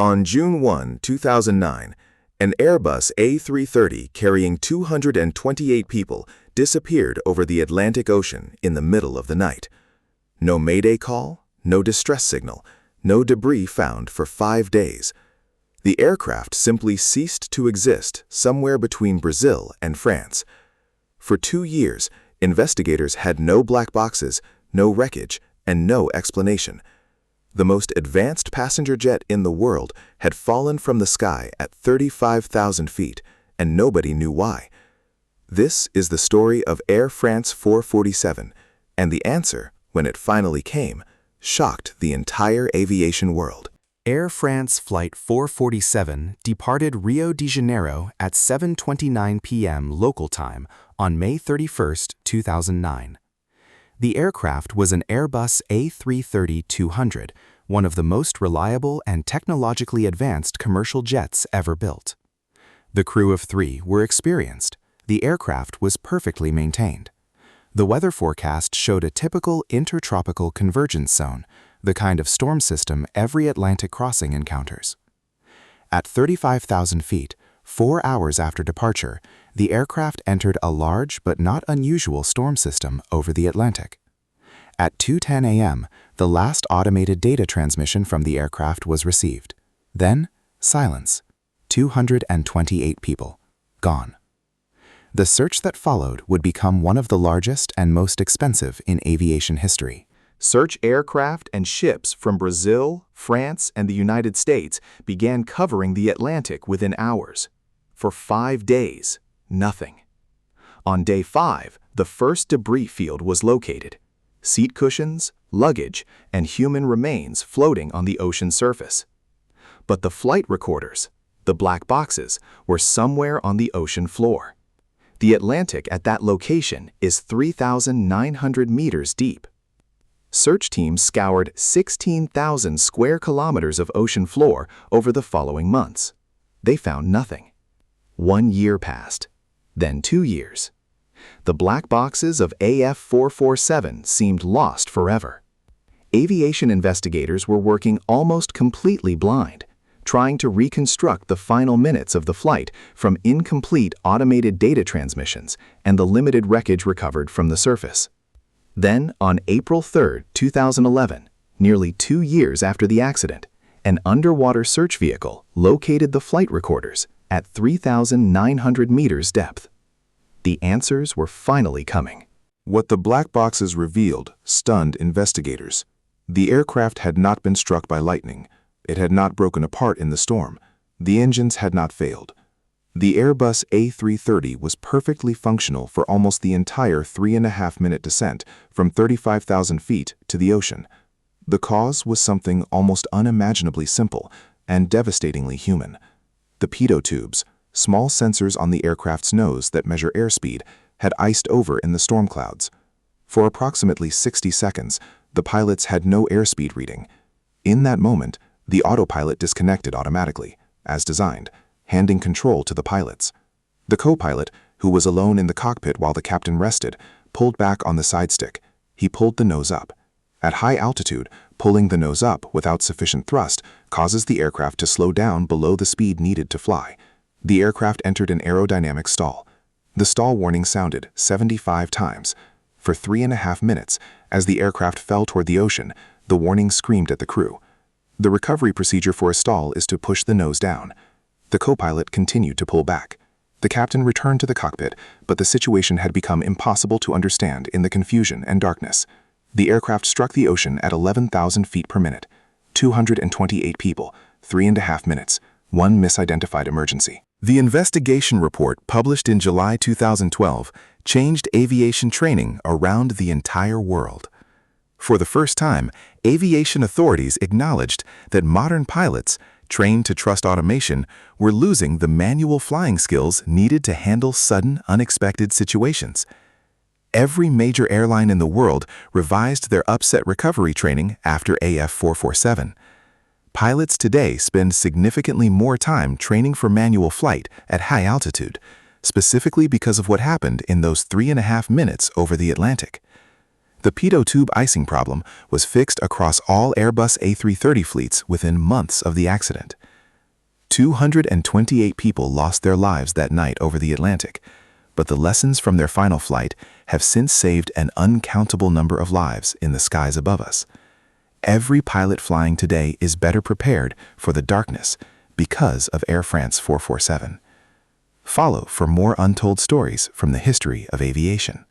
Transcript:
On June 1, 2009, an Airbus A330 carrying 228 people disappeared over the Atlantic Ocean in the middle of the night. No mayday call, no distress signal, no debris found for 5 days. The aircraft simply ceased to exist somewhere between Brazil and France. For 2 years, investigators had no black boxes, no wreckage, and no explanation. The most advanced passenger jet in the world had fallen from the sky at 35,000 feet, and nobody knew why. This is the story of Air France 447, and the answer, when it finally came, shocked the entire aviation world. Air France Flight 447 departed Rio de Janeiro at 7:29 p.m. local time on May 31, 2009. The aircraft was an Airbus A330-200, one of the most reliable and technologically advanced commercial jets ever built. The crew of 3 were experienced. The aircraft was perfectly maintained. The weather forecast showed a typical intertropical convergence zone, the kind of storm system every Atlantic crossing encounters. At 35,000 feet, 4 hours after departure, the aircraft entered a large but not unusual storm system over the Atlantic. At 2:10 a.m., the last automated data transmission from the aircraft was received. Then, silence. 228 people. Gone. The search that followed would become one of the largest and most expensive in aviation history. Search aircraft and ships from Brazil, France, and the United States began covering the Atlantic within hours. For 5 days, nothing. On day 5, the first debris field was located. Seat cushions, luggage, and human remains floating on the ocean surface. But the flight recorders, the black boxes, were somewhere on the ocean floor. The Atlantic at that location is 3,900 meters deep. Search teams scoured 16,000 square kilometers of ocean floor over the following months. They found nothing. 1 year passed, then 2 years. The black boxes of AF 447 seemed lost forever. Aviation investigators were working almost completely blind, trying to reconstruct the final minutes of the flight from incomplete automated data transmissions and the limited wreckage recovered from the surface. Then, on April 3, 2011, nearly 2 years after the accident, an underwater search vehicle located the flight recorders at 3,900 meters depth. The answers were finally coming. What the black boxes revealed stunned investigators. The aircraft had not been struck by lightning. It had not broken apart in the storm. The engines had not failed. The Airbus A330 was perfectly functional for almost the entire 3.5-minute descent from 35,000 feet to the ocean. The cause was something almost unimaginably simple and devastatingly human. The pitot tubes, small sensors on the aircraft's nose that measure airspeed, had iced over in the storm clouds. For approximately 60 seconds, the pilots had no airspeed reading. In that moment, the autopilot disconnected automatically, as designed, handing control to the pilots. The co-pilot, who was alone in the cockpit while the captain rested, pulled back on the side stick. He pulled the nose up. At high altitude, pulling the nose up without sufficient thrust causes the aircraft to slow down below the speed needed to fly. The aircraft entered an aerodynamic stall. The stall warning sounded 75 times. For 3.5 minutes, as the aircraft fell toward the ocean, the warning screamed at the crew. The recovery procedure for a stall is to push the nose down. The co-pilot continued to pull back. The captain returned to the cockpit, but the situation had become impossible to understand in the confusion and darkness. The aircraft struck the ocean at 11,000 feet per minute. 228 people, 3.5 minutes, one misidentified emergency. The investigation report, published in July 2012, changed aviation training around the entire world. For the first time, aviation authorities acknowledged that modern pilots, trained to trust automation, were losing the manual flying skills needed to handle sudden, unexpected situations. Every major airline in the world revised their upset recovery training after AF 447. Pilots today spend significantly more time training for manual flight at high altitude, specifically because of what happened in those 3.5 minutes over the Atlantic. The pitot tube icing problem was fixed across all Airbus A330 fleets within months of the accident. 228 people lost their lives that night over the Atlantic, but the lessons from their final flight have since saved an uncountable number of lives in the skies above us. Every pilot flying today is better prepared for the darkness because of Air France 447. Follow for more untold stories from the history of aviation.